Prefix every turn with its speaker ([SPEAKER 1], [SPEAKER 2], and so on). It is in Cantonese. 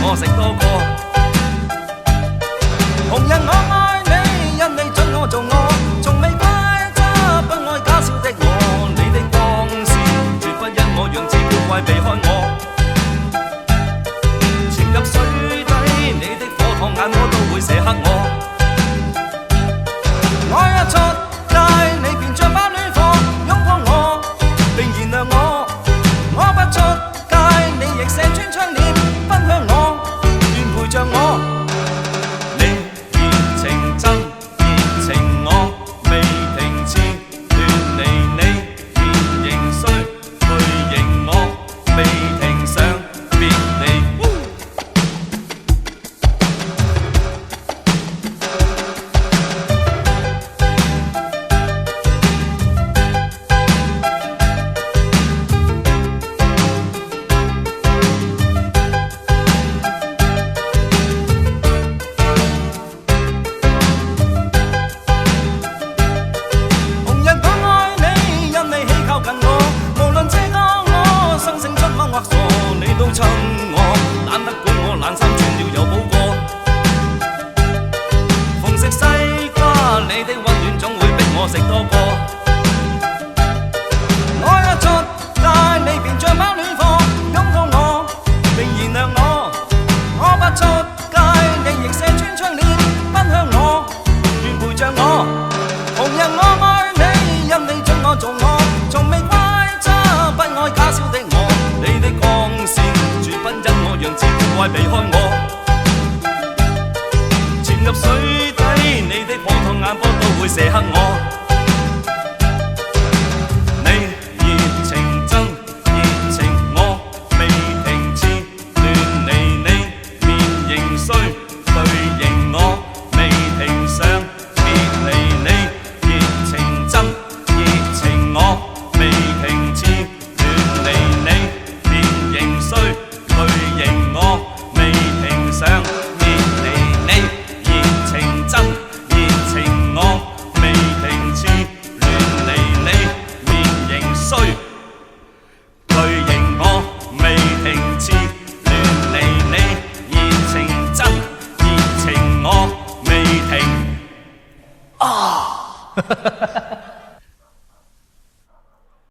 [SPEAKER 1] 我食多個。紅人我愛你，因你准我做我，從未規則不愛假笑的我，你的光線絕不因我樣子古怪避開我。潛入水底，你的火燙眼窩都會射黑我。我一出街，你便像把暖貨擁抱我，並燃亮我。我不出街，你亦射穿窗簾奔向我，願陪着我。你熱情真，熱情我未停止，亂離你變形衰，巨型我未停上別離。你都襯我，懶得管我冷衫穿了又補過。逢食西瓜，你的溫暖總會逼我食多個。我一出街，你便像把暖貨擁抱我，並燃亮我。我不出街，你亦射穿窗簾奔向我，願陪着我。紅人我愛你，因你准我做我，從未規則不愛假笑的我。你的光線絕不因我樣子古怪避開我。潛入水底，你的火燙眼波都會射黑我。你熱情真，熱情我未停止，亂離你面型衰，巨型我未停上別離你。熱情真，熱情我未停止，亂離你。型衰，巨型我未停上別離你。熱情真，熱情我未停止，亂離你。面型衰，巨型我未停止，亂離你。熱情真，熱情我未停。啊！